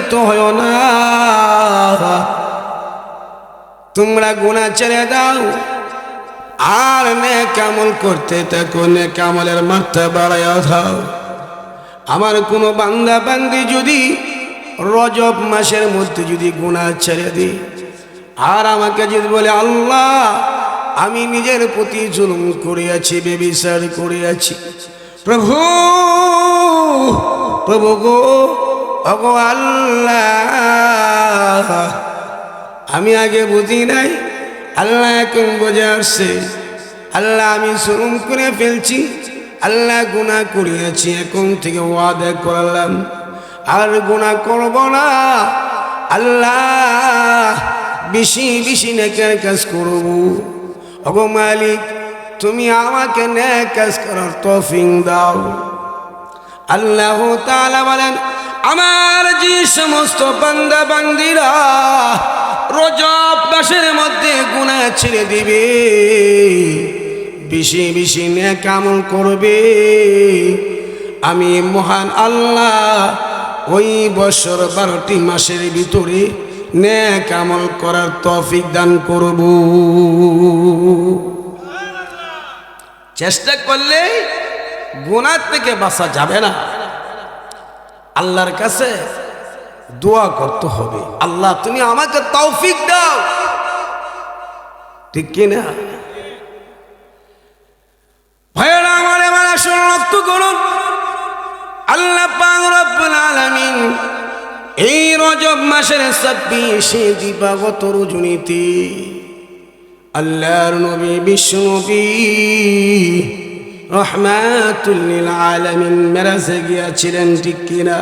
লিপ্ত হয় না, তোমরা গুনাহ ছেড়ে দাও আর নেক আমল করতে থাকো, নেক আমলের মাত্রা বাড়াইয়া দাও। আমার কোনো বান্দা বান্দি যদি রজব মাসের মধ্যে যদি গুনাহ ছেড়ে দিই আর আমাকে যদি বলে আল্লাহ আমি নিজের প্রতি জুলুম করিয়াছি, ব্যভিচার করিয়াছি, প্রভু প্রভু গো ওগো আল্লাহ আমি আগে বুঝি নাই, আল্লাহ এখন বুঝে আসছে, আল্লাহ আমি জুলুম করে ফেলছি, আল্লাহ গুনাহ করিয়াছি, এখন থেকে ওয়াদা করলাম আর গুনাহ করব না, আল্লাহ বেশি বেশি নেকের কাজ করব। ওগো মালিক তুমি আমাকে নেক কাজ করার তৌফিক দাও। আল্লাহ তাআলা বলেন আমার যে সমস্ত বান্দা বান্দীরা রজব মাসের মধ্যে গুনাহ ছেড়ে দিবে, বেশি বেশি নেক আমল করবে, আমি মহান আল্লাহ ওই বছর 12টি মাসের ভিতরে নেক আমল করার তৌফিক দান করব। চেষ্টা করলে গুনাহ থেকে বাঁচা যাবে না, আল্লাহর কাছে দোয়া করতে হবে, আল্লাহ তুমি আমাকে তৌফিক দাও, ঠিক কিনা? ভাইরা আমার এবার আসল লক্ষ্য করুন, আল্লাহ পাক রব্বুল আলামিন এই রজব মাসের 26শে দিবাগত রজনীতে আল্লাহর নবী বিশ্ব নবী রহমাতুল লিল আলামিন মেরাজে গিয়েছিলেন, ঠিক কিনা?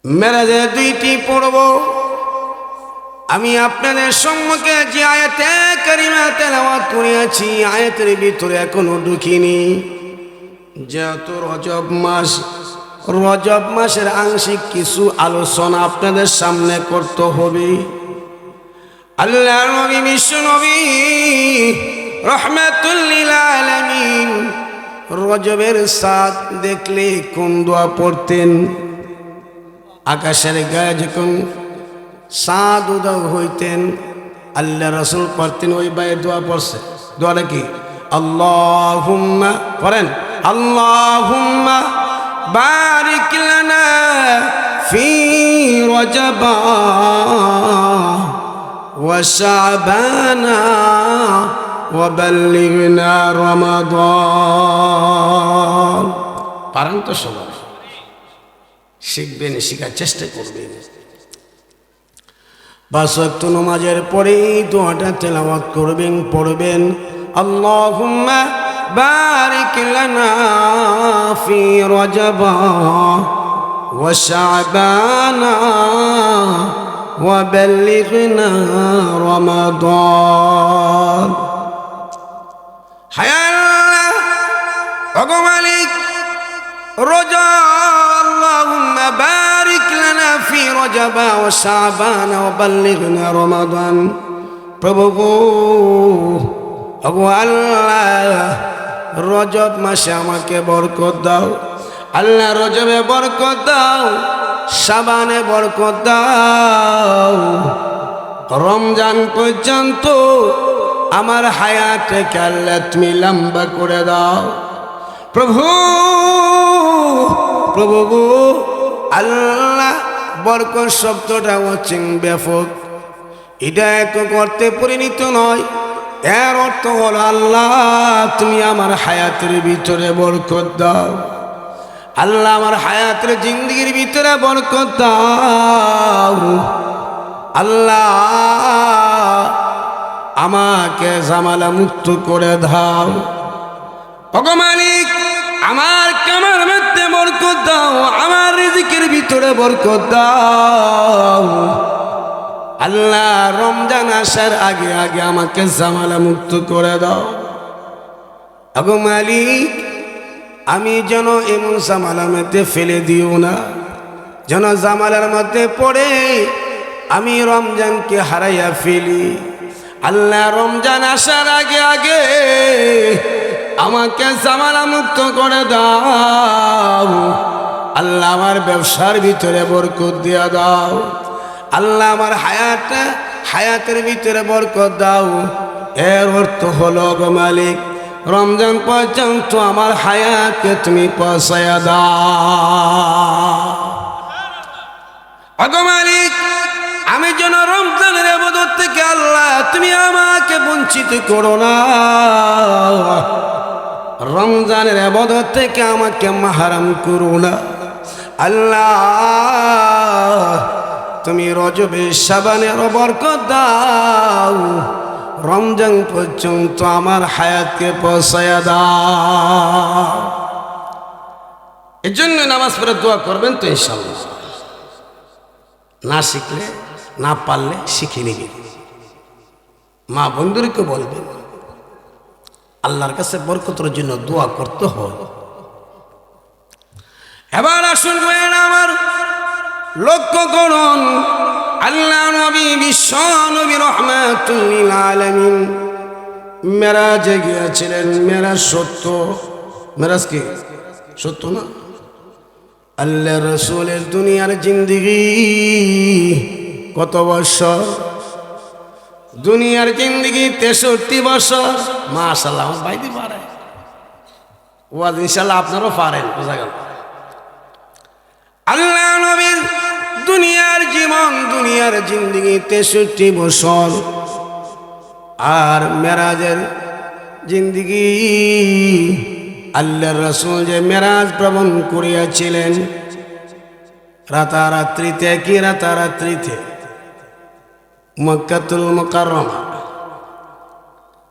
মেরাজে 2টি পড়ব আমি আপনাদের সম্মুখে যে আয়াতে কারিমা তেলাওয়াত করেছি, আয়াতের ভিতরে এখনো ঢুকিনি। যেহেতু রজব মাসের আংশিক কিছু আলোচনা আপনাদের সামনে করতে হবে। আল্লাহর নবী বিশ্ব নবী রহমাতুল লিল আলামিন রজবের চাঁদ দেখলে কোন দোয়া পড়তেন? আকাশের গায়ে যখন চাঁদ উদয় হইতেন আল্লাহ রাসূল পড়তেন ওই বায়ে দোয়া পড়ছে। দোয়াটা কি? আল্লাহুম্মা পড়েন, আল্লাহুম্মা বারিক লানা ফি রজবা ওয়া শাবানা ওয়া বাল্লিগনা রমাদান। পারেন তো সবাই? শিখবেন, শিখার চেষ্টা করবেন। 5 ওয়াক্ত নামাজের পরে এই দোয়াটা তেলাওয়াত করবেন, পড়বেন আল্লাহুম্মা বারিক লানা ফি রজবা ওয়া শাবানা ওয়া বাল্লিগনা রমাদান। হায় আল্লাহ ওগো মালিক রজব আল্লাহুম্মা বারিক লানা ফি রজবা ওয়া শাবানা ওয়া বাল্লিগনা রমাদান। প্রভু গো ওগো আল্লাহ রজব মাসে আমাকে বরকত দাও, আল্লাহ রজবে বরকত দাও, শাবানে বরকত দাও, রমজান পর্যন্ত আমার হায়াতকে আল্লাহ তুমি লম্বা করে দাও। প্রভু প্রভু গো আল্লাহ বরকত শব্দটা হচ্ছে ব্যাপক, এটা এক করতে পরিণত নয়। এর অর্থ হল আল্লাহ তুমি আমার হায়াতের ভিতরে বরকত দাও, আল্লাহ আমার হায়াতের জিন্দেগির ভিতরে বরকত দাও, আল্লাহ আমাকে ঝামেলা মুক্ত করে দাও। ওগো মালিক আমার কামার মধ্যে বরকত দাও, আমার রিজিকের ভিতরে বরকত দাও, আল্লাহ রমজান আসার আগে আগে আমাকে ঝামেলা মুক্ত করে দাও। ওগো মালিক আমি যেন এমন ঝামেলার মধ্যে ফেলে দিও না, যেন ঝামেলার মধ্যে পড়ে আমি রমজানকে হারাইয়া ফেলি। আল্লাহ রমজান আসার আগে আগে আমাকে ঝামেলা মুক্ত করে দাও, আল্লাহ আমার ব্যবসার ভিতরে বরকত দিয়া দাও, আল্লাহ আমার হায়াতের ভিতরে বরকত দাও। এর অর্থ হলো গো মালিক, রমজান পর্যন্ত আমার হায়াতকে তুমি পৌঁছায়া দাও। ওগো মালিক, আমি যেন রমজানের ইবাদত থেকে আল্লাহ তুমি আমাকে বঞ্চিত করো না, রমজানের ইবাদত থেকে আমাকে মাহরুম করো না। আল্লাহ তুমি রজবে শাবানের বরকত দাও, রমজান পর্যন্ত আমার হায়াতকে পৌঁছায়া দাও। এই জন্য নামাজ পড়ে দোয়া করবেন তো ইনশাআল্লাহ। না শিখলে, না পারলে শিখে নিবে। মা বন্ধুরকে বলবেন আল্লাহর কাছে বরকতের জন্য দোয়া করতে হয়। এবার আসুন আমার লক্ষ্য করুন, আল্লাহ নবী বিশ্ব নবী রাহমাতুল লিল আলামিন মেরাজে গিয়েছিলেন। মেরাজ সত্য, মেরাজ কি সত্য না? আল্লাহ রাসূলের দুনিয়ার জিন্দেগি কত বছর? দুনিয়ার জিন্দেগি 63 বছর। মাশাআল্লাহ, বাইদি পারে ওয়াজ, ইনশাআল্লাহ আপনারাও পারেন। বোঝা গেল আল্লাহ নবীর দুনিয়ার জীবন, দুনিয়ার জিন্দেগি 63 বছর। আর মেরাজের জিন্দেগি, আল্লাহর রাসূল যে মেরাজ ভ্রমণ করিয়াছিলেন রাতারাত্রিতে, কি রাতারাত্রিতে মক্কাতুল মুকাররমা,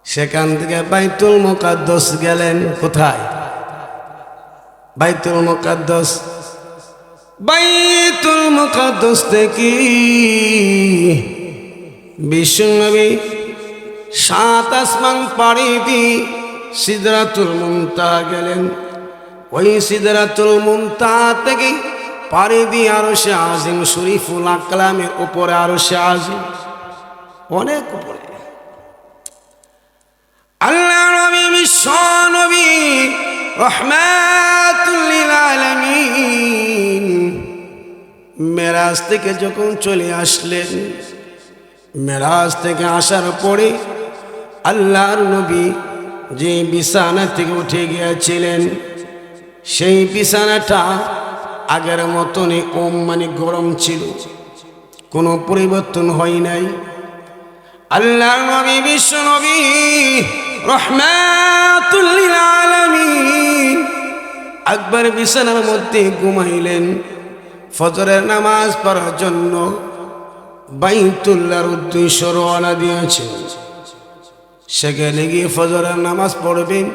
সেখান থেকে বাইতুল মুকাদ্দাস গেলেন। কোথায়? বাইতুল মুকাদ্দাস। বাইতুল মুকাদ্দাস থেকে বিশ্বনবী 7 আসমান পাড়ি দিয়ে সিদরাতুল মুনতাহা গেলেন। ওই সিদরাতুল মুনতাহা থেকে পাড়ি দিয়ে আরশে আজিম শরীফুল আকলামের উপরে, আরশে আজিম অনেক উপরে। আল্লাহ নবী বিশ্ব নবী রাহমাতুল লিল আলামিন মেরাজ থেকে যখন চলে আসলেন, মেরাজ থেকে আসার পরে আল্লাহর নবী যে বিছানা থেকে উঠে গিয়েছিলেন, সেই বিছানাটা আগের মতনই মানে গরম ছিল, কোনো পরিবর্তন হয় নাই। আল্লাহর নবী বিশ্ব নবী রাহমাতুল লিল আলামিন একবার বিছানার মধ্যে ঘুমাইলেন। ফজরের নামাজ পড়ার জন্য বাইতুল্লাহর উদ্দেশ্যে রওনা দিয়েছেন। সেখানে গিয়ে ফজরের নামাজ পড়বেন।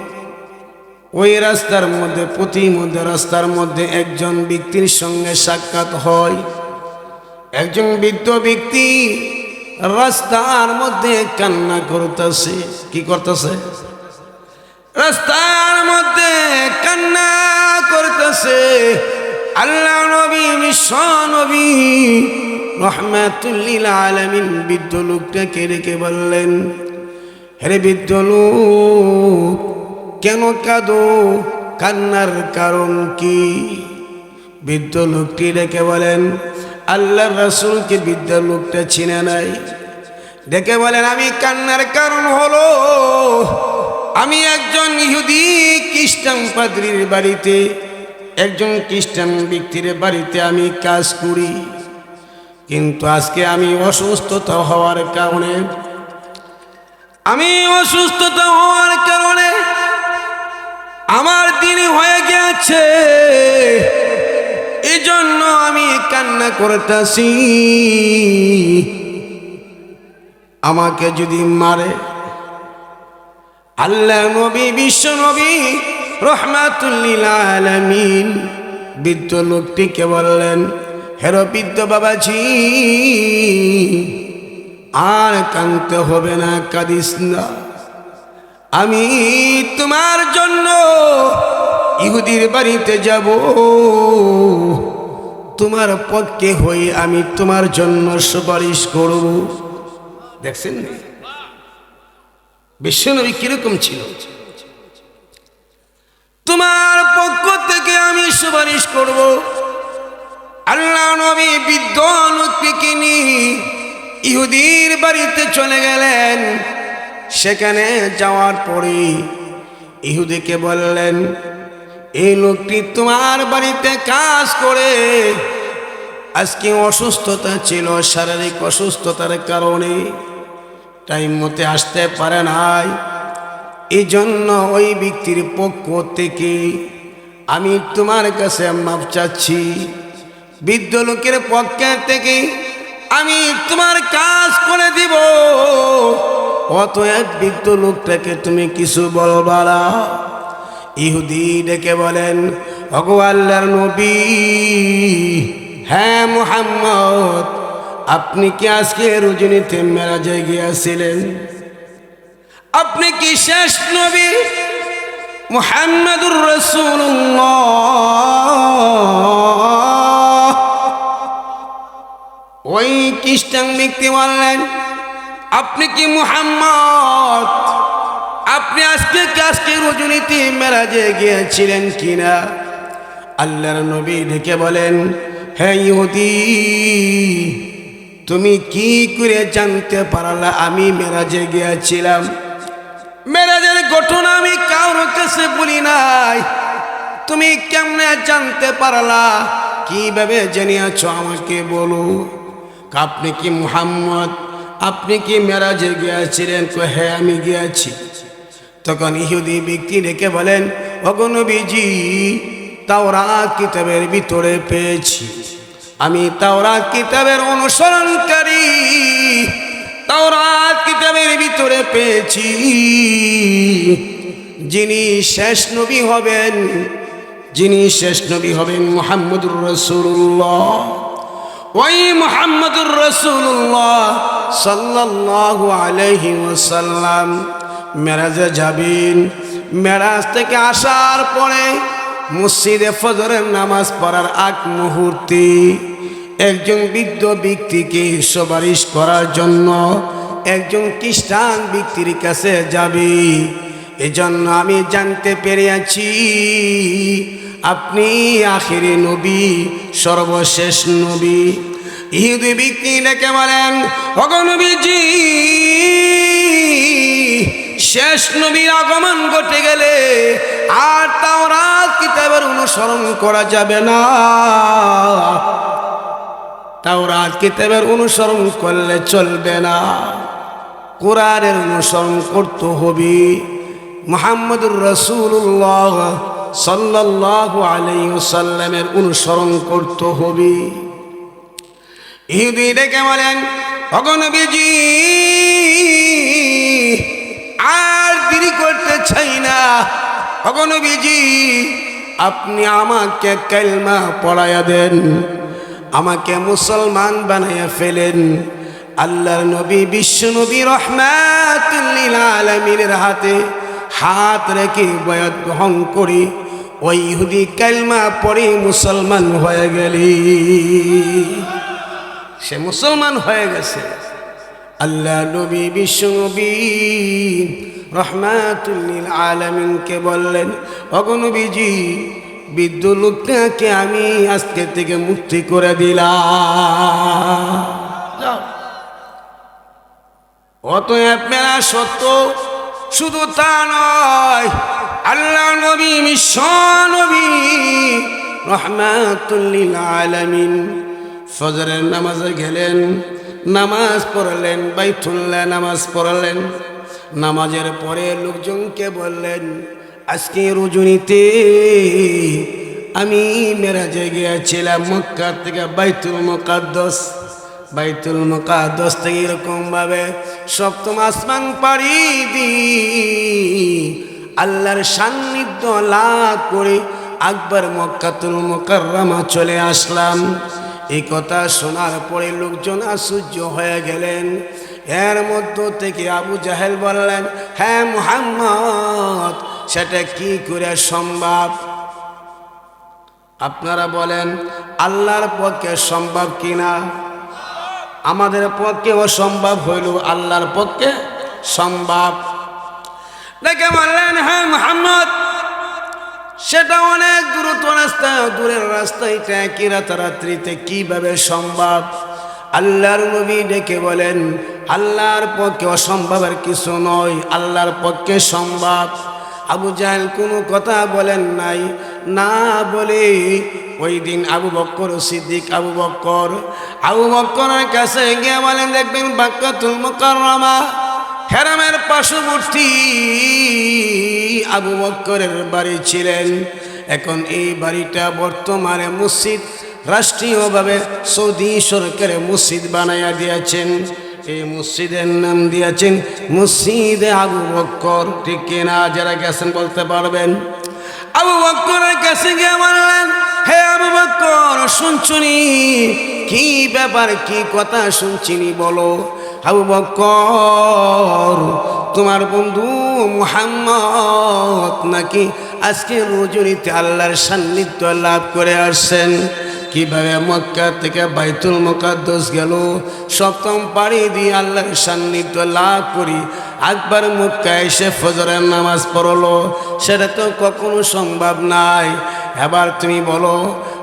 ওই রাস্তার মধ্যে, প্রতিমধ্যে রাস্তার মধ্যে একজন ব্যক্তির সঙ্গে সাক্ষাৎ হয়। একজন বৃদ্ধ ব্যক্তি রাস্তার মধ্যে কান্না করতেছে। কি করতেছে? রাস্তার মধ্যে কান্না করতেছে। আল্লাহ নবী বিশ্ব নবী রাহমাতুল লিল আলামিন বৃদ্ধ লোকটাকে রেখে বললেন, হে বৃদ্ধ লোক, কেন কাঁদো? কান্নার কারণ কি? বৃদ্ধ লোকটি রেখে বলেন, আল্লাহর রাসূলকে বৃদ্ধ লোকটা চিনে নাই। ডেকে বলেন, আমি কান্নার কারণ হলো আমি একজন ইহুদি খ্রিস্টান পাদ্রীর বাড়িতে, একজন খ্রিস্টান ব্যক্তির বাড়িতে আমি কাজ করি। কিন্তু আজকে আমি অসুস্থতা হওয়ার কারণে আমার দিন হয়ে গেছে, এই জন্য আমি কান্না করতেছি। আমাকে যদি মারে। আল্লাহ নবী বিশ্ব নবী রাহমাতুল লিল আলামিন বৃদ্ধ লোকটিকে বললেন, হে বৃদ্ধ বাবাজি, আর কাঁদতে হবে না, কাঁদিস না। আমি তোমার জন্য ইহুদির বাড়িতে যাব, তোমার পক্ষে হয়ে আমি তোমার জন্য সুপারিশ করব। দেখছেন না বিশ্বনবী কিরকম ছিল? তোমার পক্ষ থেকে আমি সুপারিশ করব। আল্লাহ নবী বৃদ্ধ লোকটিকে নিয়ে ইহুদির বাড়িতে চলে গেলেন। সেখানে যাওয়ার পরে ইহুদিকে বললেন, এই লোকটি তোমার বাড়িতে কাজ করে আজকে অসুস্থতা ছিল, শারীরিক অসুস্থতার কারণে টাইম মতে আসতে পারে নাই। এই জন্য ওই ব্যক্তির পক্ষ থেকে আমি তোমার কাছে মাপ চাচ্ছি। বৃদ্ধ লোকের পক্ষ থেকে আমি তোমার কাজ করে দিব। অতএব বৃদ্ধ লোকটাকে তুমি কিছু বলবা না। ইহুদি ডেকে বলেন, ওগো আল্লাহর নবী, হ্যাঁ মুহাম্মদ, আপনি কি আজকে রজনীতে মেরাজে গিয়েছিলেন? আপনি কি শেষ নবী মুহাম্মদুর রাসূলুল্লাহ? ওই খ্রিস্টান ব্যক্তি বললেন, আপনি কি মুহাম্মদ? আপনি আজকে রজনীতে মেরাজে গিয়েছিলেন কিনা? আল্লাহর নবী ডেকে বলেন, হে ইহুদি, তুমি কি করে জানতে পারলা আমি মেরাজে গিয়েছিলাম? মেরাজের ঘটনা আমি কারোর কাছে বলি নাই, তুমি কেমনে জানতে পারলা? কিভাবে জেনেছ আমাকে বলো। আপনি কি মুহাম্মদ? আপনি কি মেরাজে গিয়েছিলেন? হ্যাঁ আমি গিয়েছি। তখন ইহুদি ব্যক্তি ডেকে বলেন, ওগো নবীজি, তাওরাত কিতাবের ভিতরে পেয়েছি, আমি তাওরাত কিতাবের অনুসরণকারী। তাওরাত কিতাবের ভিতরে পেয়েছি যিনি শেষ নবী হবেন মুহাম্মদুর রাসূলুল্লাহ। ওই মুহাম্মদুর রাসূলুল্লাহ সাল্লাল্লাহু আলাইহি ওয়াসাল্লাম মেরাজে যাবেন। মেরাজ থেকে আসার পরে মসজিদে ফজরের নামাজ পড়ার আগ মুহূর্তে একজন বৃদ্ধ ব্যক্তিকে সুপারিশ করার জন্য একজন খ্রিস্টান ব্যক্তির কাছে যাবে। এজন্য আমি জানতে পেরেছি আপনি আখিরি নবী, সর্বশেষ নবী। ইহুদি ব্যক্তি ডেকে বলেন, ওগো নবীজি, শেষ নবীর আগমন ঘটে গেলে আর তাওরাত কিতাবের অনুসরণ করা যাবে না। তাওরাত কিতাবের অনুসরণ করলে চলবে না, কোরআনের অনুসরণ করতে হবে। মুহাম্মদুর রাসূলুল্লাহ সাল্লাল্লাহু আলাইহি ওয়াসাল্লামের অনুসরণ করতে হবে। ইহুদি ডেকে বলেন, ওগো নবীজি, আর দেরি করতে চাই না। ওগো নবীজি, আপনি আমাকে কালিমা পড়ায়া দেন, আমাকে মুসলমান বানাইয়া ফেলেন। আল্লাহর নবী, বিশ্ব নবী রাহমাতুল লিল আলামিনের হাতে হাত রেখে বয়াত গ্রহণ করে ওই ইহুদি কালিমা পড়ে মুসলমান হয়ে গেলি। সে মুসলমান হয়ে গেছে। আল্লাহ নবী, বিশ্ব নবী রাহমাতুল লিল আলামিনকে বললেন, ওগো নবীজি, বৃদ্ধ লোকটাকে আমি আজকে থেকে মুক্তি করে দিলাম। অতএব মেরা সত্য, শুধু তা নয়, আল্লাহ নবী, বিশ্ব নবী রাহমাতুল লিল আলামিন ফজরের নামাজে গেলেন, নামাজ পড়লেন, বাইতুল্লাহ নামাজ পড়লেন। নামাজের পরে লোকজনকে বললেন, আজকে রজনীতে আমি মেরাজে গিয়েছিলাম মক্কা থেকে বাইতুল মুকাদ্দাস থেকে এরকম ভাবে সপ্তম আসমান পাড়ি দি আল্লাহর সান্নিধ্য লাভ করে আকবর মক্কাতুল মুকাররমা চলে আসলাম। এই কথা শোনার পরে লোকজন আশ্চর্য হয়ে গেলেন। এর মধ্য থেকে আবু জাহেল বললেন, হ্যাঁ মুহাম্মদ, সেটা কি করে সম্ভব? আপনারা বলেন, আল্লাহর পক্ষে সম্ভব কিনা? আমাদের পক্ষে অসম্ভব হইল, আল্লাহর পক্ষে সম্ভব। দেখে বললেন, হ্যাঁ মুহাম্মদ, সেটা অনেক দূরত্ব রাস্তা, দূরের রাস্তা, এটা একই রাতারাত্রিতে কিভাবে সম্ভব? আল্লাহর নবী ডেকে বলেন, আল্লাহর পক্ষে অসম্ভবের কিছু নয়, আল্লাহর পক্ষে সম্ভব। আবু জাহেল কোনো কথা বলেন নাই, না বলে ওই দিন আবু বকর সিদ্দিক আবু বকরের কাছে গিয়ে বলেন, দেখবেন বাক্কাতুল মুকাররমা হেরামের পার্শ্ববর্তী আবু বকরের বাড়ি ছিলেন। এখন এই বাড়িটা বর্তমানে মসজিদ, রাষ্ট্রীয়ভাবে সৌদি সরকারের মসজিদ বানাইয়া দিয়েছেন। এই মসজিদের নাম দিয়েছেন মসজিদে আবু বকর। ঠিক কিনা? যারা গেছেন বলতে পারবেন। আবু বকরের কাছে গিয়ে বললেন, হে আবু বকর, শুনছুনি? কি ব্যাপার, কি কথা শুনছিনি বলো। আবু বকর, তোমার বন্ধু মুহাম্মদ নাকি আজকে রজনীতে আল্লাহর সান্নিধ্য লাভ করে আসছেন। কিভাবে? মক্কা থেকে বাইতুল মুকাদ্দাস গেল, সপ্তম পাড়ি দিয়ে আল্লাহর সান্নিধ্য লাভ করি একবার মক্কা এসে ফজরের নামাজ পড়লো। সেটা তো কখনো সম্ভব নাই। এবার তুমি বলো।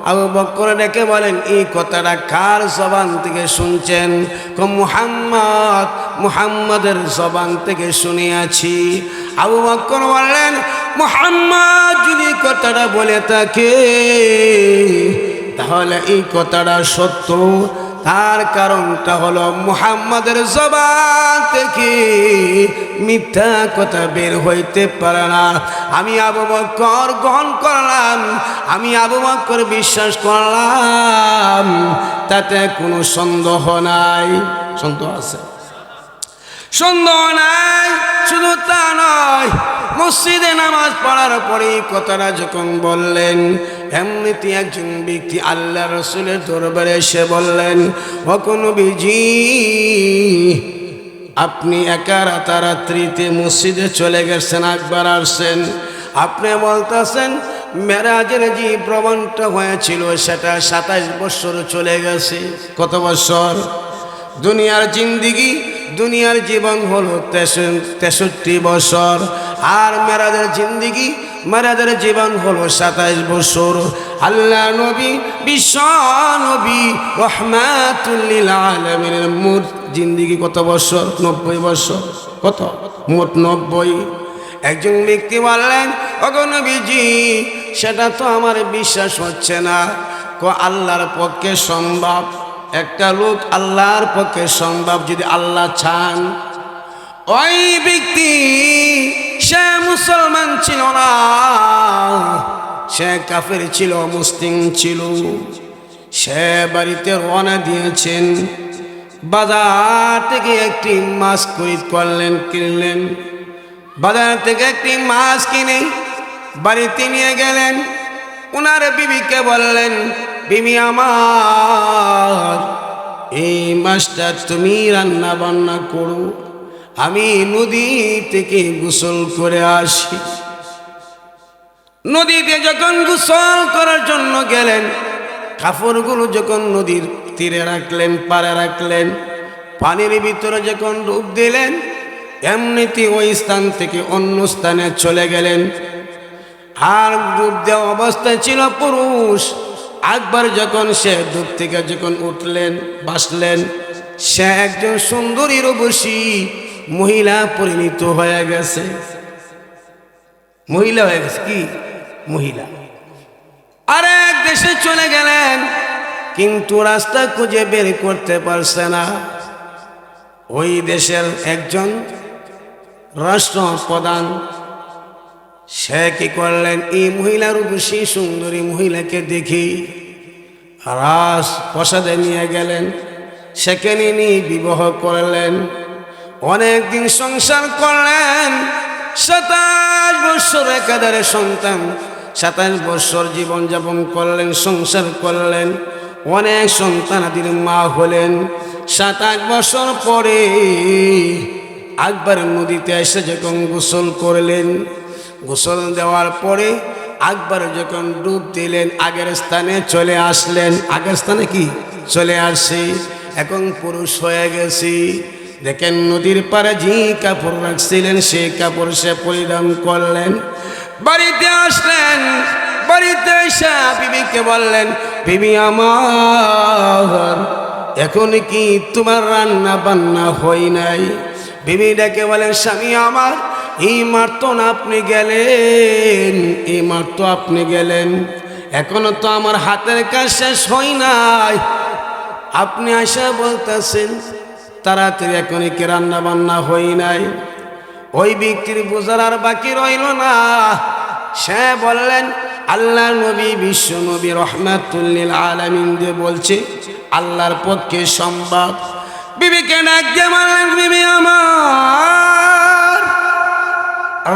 আবু বকর ডেকে বলেন, এই কথাটা কার জবান থেকে শুনছেন? মুহাম্মাদের জবান থেকে শুনিয়াছি। আবু বকর বললেন, মুহাম্মদ যদি কথাটা বলে থাকে তাহলে এই কথাটা সত্য। তার কারণটা হলো মুহাম্মাদের জবান থেকে মিথ্যা কথা বের হইতে পারে না। আমি আবু বকর গ্রহণ করলাম, আমি আবু বকর বিশ্বাস করলাম, তাতে কোনো সন্দেহ নাই। সন্দেহ আছে? সন্দেহ নাই। শুধু তা নয়, মসজিদে নামাজ পড়ার পরে কথাটা যখন বললেন, এমনিতে একজন ব্যক্তি আল্লাহ রসুলের দরবারে এসে বললেন, ও নবীজি, আপনি একা রাতারাত্রিতে মসজিদে চলে গেছেন, একবার আসছেন, আপনি বলতেছেন মেরাজের যে ভ্রমণটা হয়েছিল সেটা 27 বছর চলে গেছে। কত বছর? দুনিয়ার জিন্দিগি, দুনিয়ার জীবন হলো 63 বছর, আর মেরাজের জিন্দিগি, মেরাজের জীবন হলো 27 বছর। আল্লাহ নবী, বিশ্ব নবী, রহমাতুল লিল আলামিনের মোট জিন্দিগি কত বছর? 90 বছর। কত? মোট 90। একজন ব্যক্তি বললেন, ওগো নবীজি, সেটা তো আমার বিশ্বাস হচ্ছে না। আল্লাহর পক্ষে সম্ভব। একটা লোক আল্লাহর পক্ষে সম্ভব যদি আল্লাহ চান। ওই ব্যক্তি সে মুসলমান ছিল না, সে কাফের ছিল, মুসলিম ছিল। সে বাড়িতে রওনা দিয়েছেন, বাজার থেকে একটি মাছ খরিদ করলেন, কিনলেন। বাজার থেকে একটি মাছ কিনে বাড়িতে নিয়ে গেলেন। ওনার বিবিকে বললেন, বিবি আমার, এই মাছটা তুমি রান্না বান্না করো, আমি নদী থেকে গোসল করে আসি। নদীতে যখন গোসল করার জন্য গেলেন, কাপড়গুলো যখন নদীর তীরে রাখলেন, পাড়ে রাখলেন, পানির ভিতরে যখন ডুব দিলেন, এমনিতে ওই স্থান থেকে অন্য স্থানে চলে গেলেন। আর ডুব দেওয়া অবস্থায় ছিল পুরুষ। একবার যখন সে ডুব থেকে যখন উঠলেন, বাসলেন, সে একজন সুন্দরী রূপসী মহিলা পরিণত হয়ে গেছে। মহিলা হয়ে গেছে। কি মহিলা? আরেক দেশে চলে গেলেন, কিন্তু রাস্তা খুঁজে বের করতে পারছে না। ওই দেশের একজন রাষ্ট্রপ্রধান, সে কি করলেন, এই মহিলা রূপসী সুন্দরী মহিলাকে দেখি রাজ প্রসাদে নিয়ে গেলেন, সেখানে নিয়ে বিবাহ করলেন। অনেক দিন সংসার করলেন। 27 বছর একাধারে সন্তান, 27 বছর জীবনযাপন করলেন, সংসার করলেন, অনেক সন্তানাদির মা হলেন। 27 বছর পরে একবার নদীতে এসে যখন গোসল করলেন, গোসল দেওয়ার পরে একবার যখন ডুব দিলেন, আগের স্থানে চলে আসলেন। আগের স্থানে কি চলে আসে, এখন পুরুষ হয়ে গেছি। দেখেন নদীর পাড়ে যে কাপড় রাখছিলেন সেই কাপড় সে পরিধান করলেন। বাড়িতে আসলেন, বাড়িতে এসে বিবিকে বললেন, বিবি আমার এখন কি তোমার রান্না বান্না হয় নাই? বিবি ডেকে বলেন, স্বামী আমার এই মাত্র না আপনি গেলেন, এই মাত্র আপনি গেলেন, এখনো তো আমার হাতের কাজ শেষ হয় নাই, আপনি আসা বলতেছেন তাড়াতাড়ি এখন কি রান্না বান্না হয় নাই? ওই ব্যক্তির বোঝার আর বাকি রইল না। সে বললেন, আল্লাহ নবী বিশ্ব নবী রহমাতুল লিল আলামিন যে বলছে আল্লাহর পক্ষে সম্ভব। বিবিকে ডাক দিয়ে বললেন, বিবি আমার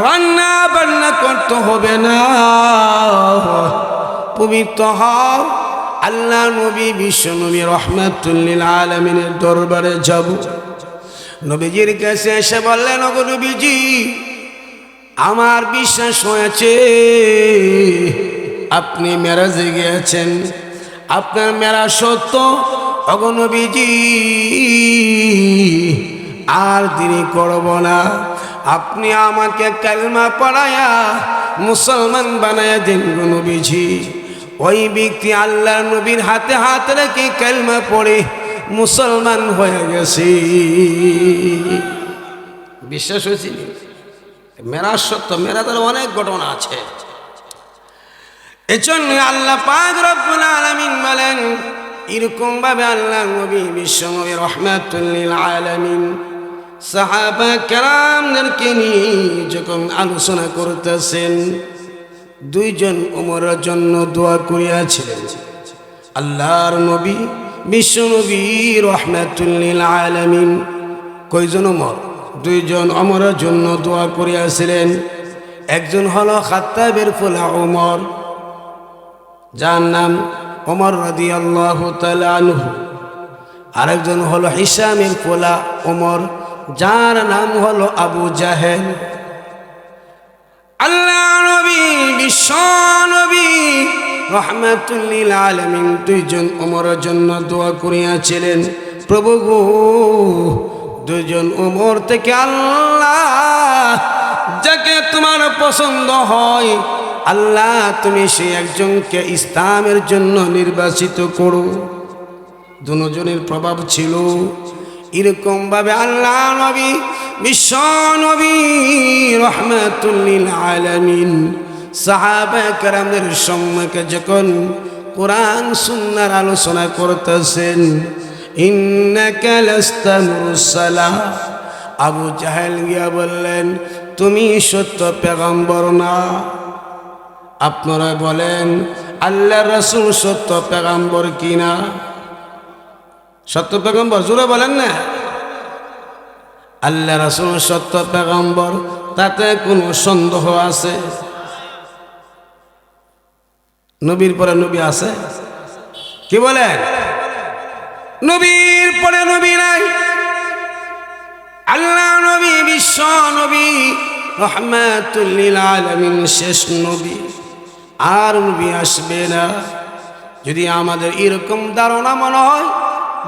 রান্না বান্না করতে হবে না, পবিত্র হও, আল্লাহ নবী বিশ্ব নবী রহমাতুল লিল আলামিনের দরবারে যাব। নবীজির কাছে এসে বললেন, ওগো নবীজি আমার বিশ্বাস হয়েছে আপনি মেরাজে গিয়েছেন, আপনার মেরাজ সত্য। ওগো নবীজি আর দেরি করব না, আপনি আমাকে কালেমা পড়ায়া মুসলমান বানায়া দিন গো নবীজি। ওই ব্যক্তি আল্লাহর নবীর হাতে হাত রেখে কালেমা পড়ে মুসলমান হয়ে গেছে। বিশ্বাস হয়েছিল মেরাজ সত্য, মেরাজের অনেক ঘটনা আছে। এজন্য আল্লাহ পাক রব্বুল আলামিন বলেন, এরকম ভাবে আল্লাহ নবী বিশ্ব নবী রহমাতুল লিল আলামিন সাহাবা কেরামদেরকে নিয়ে যখন আলোচনা করতেছেন, দুইজন ওমরের জন্য দোয়া করিয়াছিলেন। আল্লাহর নবী বিশ্ব নবী রহমাতুল লিল আলামিন কয়জন ওমর? দুইজন ওমরের জন্য দোয়া করিয়াছিলেন। একজন হলো খাত্তাবের পোলা ওমর, যার নাম ওমর রাদিয়াল্লাহু তাআলা আনহু। আরেকজন হলো হিশামের পোলা ওমর, যার নাম হলো আবু জাহেল। আল্লাহ নবী বিশ্ব নবী রহমাতুল লিল আলামিন দুইজন ওমরের জন্য দোয়া করিয়াছিলেন, প্রভু গো দুইজন ওমর থেকে আল্লাহ যাকে তোমার পছন্দ হয় আল্লাহ তুমি সে একজনকে ইসলামের জন্য নির্বাচিত করো। দুজনের প্রভাব ছিল। এরকম ভাবে আল্লাহ নবী বিশ্ব নবী রহমাতুল লিল আলামিন সাহাবা কেরামদের সম্মুখে যখন কোরআন সুন্নাহর আলোচনা করতেছেন, ইন্নাকা লাস্তা মুরসালা, আবু জাহেল গিয়া বললেন, তুমি সত্য পেগম্বর না। আপনারা বলেন আল্লাহ রাসূল সত্য পেগম্বর কিনা? সত্য পেগম্বর জোরে বলেন না। আল্লাহ রাসূল সত্য পেগম্বর, তাতে কোনো সন্দেহ আছে? নবীর পরে নবী আছে? কি বলেন? নবীর পরে নবী নাই। আল্লাহ নবী বিশ্ব নবী রহমাতুল লিল আলামিন শেষ নবী, আর নবী আসবে না। যদি আমাদের এরকম ধারণা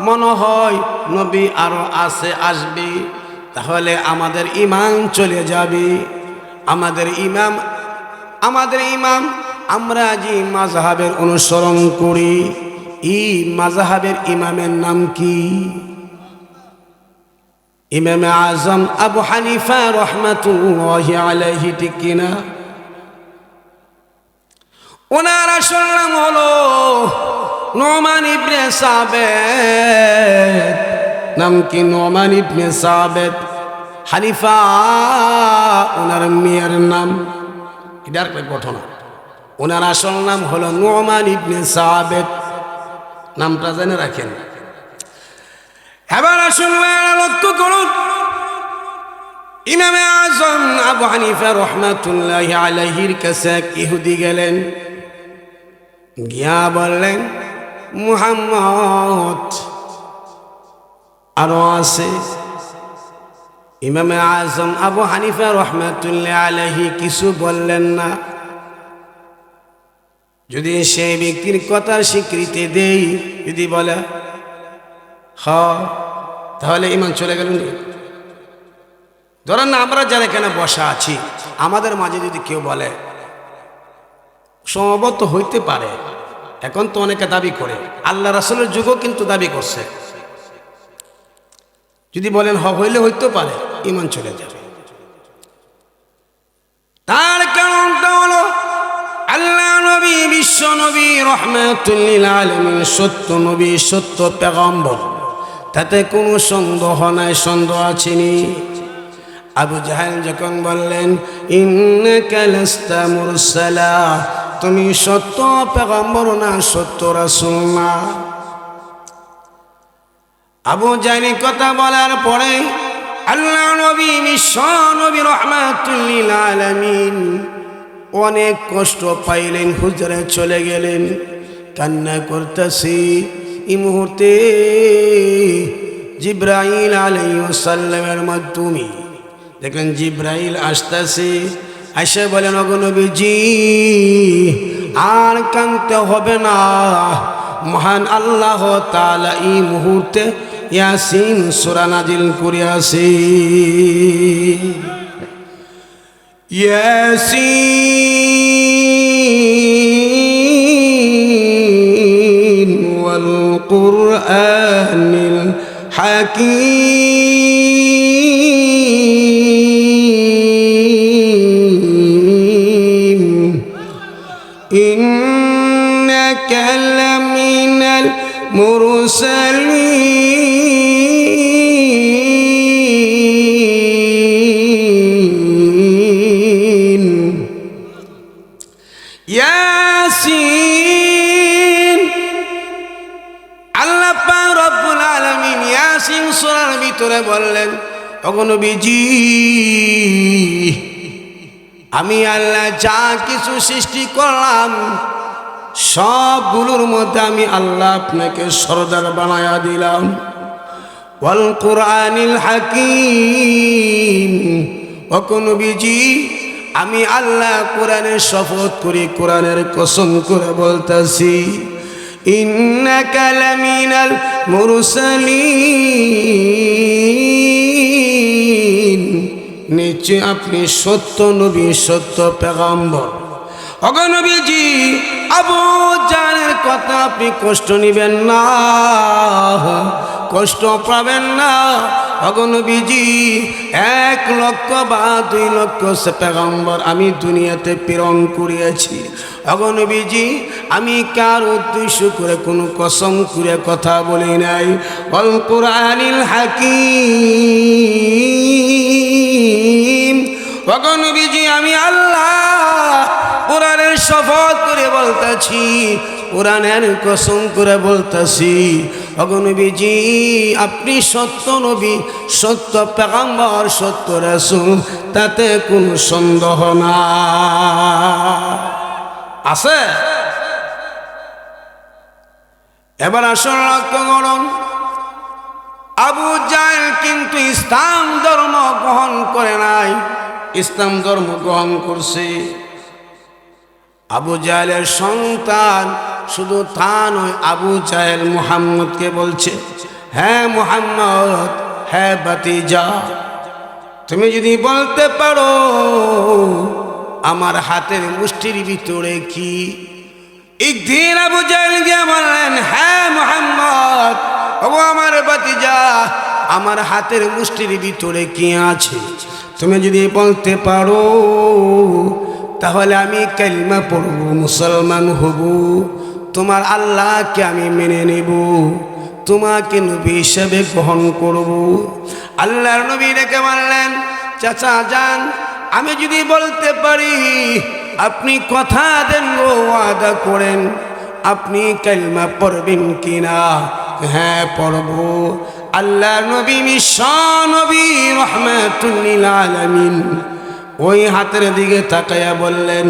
মনে হয় নবী আরো আছে, আসবে, তাহলে আমাদের ইমান চলে যাবে। আমাদের ইমাম আমরা যে মাযহাবের অনুসরণ করি, এই মাযহাবের ইমামের নাম কি? ইমামে আজম আবু হানিফা রহমাতুল্লাহি আলাইহি, ঠিক কিনা? ওনার আসল নাম হলো নোমান ইবনে সাবেত। নাম কি? নোমান ইবনে সাবেত। হানিফা ওনার মেয়ের নাম। এটার ঘটনা। ওনার আসল নাম হলো নোমান ইবনে সাবেত। নামটা জেনে রাখেন। এবার আসল লক্ষ্য করুন, ইমামে আজম আবু হানিফা রহমাতুল্লাহি আলাইহির কাছে এক ইহুদি গেলেন, গিয়া বললেন, মুহাম্মদ আরো আছে। ইমামে আজম আবু হানিফা রহমাতুল্লাহি আলাইহি কিছু বললেন না। যদি সেই ব্যক্তির কথার স্বীকৃতি দেই, যদি বলে হ্যাঁ, তাহলে ইমান চলে গেল। ধরেন না, আমরা যারা এখানে বসা আছি, আমাদের মাঝে যদি কেউ বলে সম্ভবত হইতে পারে, এখন তো অনেকে দাবি করে, আল্লাহ রাসূলের যুগও কিন্তু দাবি করছে। যদি বলেন হইলে হইতে পারে, ঈমান চলে যাবে। তার কারণটা হলো আল্লাহ নবী, বিশ্ব নবী, রাহমাতুল লিল আলামিন, সত্য নবী, সত্য পেগম্বর, তাতে কোনো সন্দেহ নাই। সন্দেহ আছেনি? আবু জাহেল যখন বললেন ইন্নাকা লাস্তা মুরসালা, তুমি সত্য পেগম্বর না, সত্য রাসূল না। আবু জাহেল কথা বলার পরে আল্লাহ নবী, বিশ্ব নবী, রাহমাতুল লিল আলামিন অনেক কষ্ট পাইলেন, হুজরে চলে গেলেন, কান্না করতেছি। এই মুহূর্তে জিবরাইল আলাইহিস সালামের মাধ্যমে দেখলেন জিবরাইল আসতেছে, এসে বলেন ওগো নবীজি আর কাঁদতে হবে না, মহান আল্লাহ তাআলা এই মুহূর্তে ইয়াসিন সূরা নাজিল করিয়াছে। ইয়াসিন ওয়াল কুরআনিল হাকীম ইন্নাকা লামিনাল মুরসালিন। ইয়াসিন, আল্লাহ পাক রব্বুল আলামিন ইয়াসিন সূরার ভিতরে বললেন ওগো নবীজি আমি আল্লাহ যা কিছু সৃষ্টি করলাম সবগুলোর মধ্যে আমি আল্লাহ আপনাকে সরদার বানায়া দিলাম। ওয়াল কুরআনিল হাকীম, ওগো নবীজি আমি আল্লাহ কোরআনের শপথ করে, কোরআনের কসম করে বলতাছি ইন্নাকা লামিনাল মুরসালিন, নিশ্চয় আপনি সত্য নবী, সত্য পেগম্বর। ওগো নবীজি আবু জাহেলের কথা আপনি কষ্ট নিবেন না, কষ্ট পাবেন না। ওগো নবীজি 1 লক্ষ বা 2 লক্ষ পেগম্বর আমি দুনিয়াতে প্রেরণ করিয়াছি। ওগো নবীজি আমি কার উদ্দেশ্য করে কোনো কসম করে কথা বলি নাই। ওয়াল কুরআনিল হাকীম, ওগো নবীজি আমি আল্লাহ কোরআনের শপথ করে বলতাছি, কোরআনের কসম করে বলতাছি ওগো নবীজি আপনি সত্য নবী, সত্য পেগম্বর, সত্য রাসূল, তাতে কোনো সন্দেহ না আছে। এবার আসল লক্ষ্য করুন, আবু জাহেল কিন্তু ইসলাম ধর্ম গ্রহণ করে নাই, ইসলাম ধর্ম গ্রহণ করছে। আবু জাহেলের সন্তান শুধু তা নয়, আবু জাহেল মুহাম্মদকে বলছে হ্যাঁ মুহাম্মদ, হ্যাঁ ভাতিজা, তুমি যদি বলতে পারো আমার হাতের মুষ্টির ভিতরে কি। একদিন আবু জাহেল গিয়ে বললেন হ্যাঁ মুহাম্মদ, ও আমার ভাতিজা আমার হাতের মুষ্টির ভিতরে কি আছে, তুমি যদি বলতে পারো তাহলে আমি কালিমা পড়ব, মুসলমান হব, তোমার আল্লাহকে আমি মেনে নেব, তোমাকে নবী হিসেবে গ্রহণ করব। আল্লাহর নবী ডেকে বললেন চাচা যান, আমি যদি বলতে পারি আপনি কথা দেন গো, ওয়াদা করেন আপনি কালিমা পড়বেন কিনা। হ্যাঁ পড়ব। আল্লাহর নবী বিশ্ব নবী রাহমাতুল লিল আলামিন ওই হাতের দিকে তাকায়া বললেন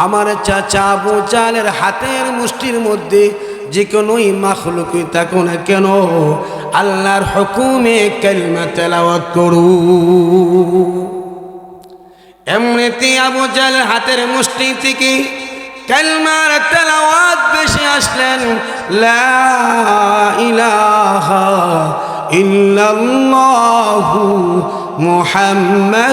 আমার চাচা আবু জাহেলের হাতের মুষ্টির মধ্যে যে কোনোই মাখলুকই থাকুক না কেন আল্লাহর হুকুমে কালিমা তেলাওয়াত করু। এমনিতেই আবু জাহেলের হাতের মুষ্টি থেকে কালিমার তেলাওয়াত বেশি আসলেন, লা ইলাহা ইল্লাল্লাহু মুহাম্মাদ।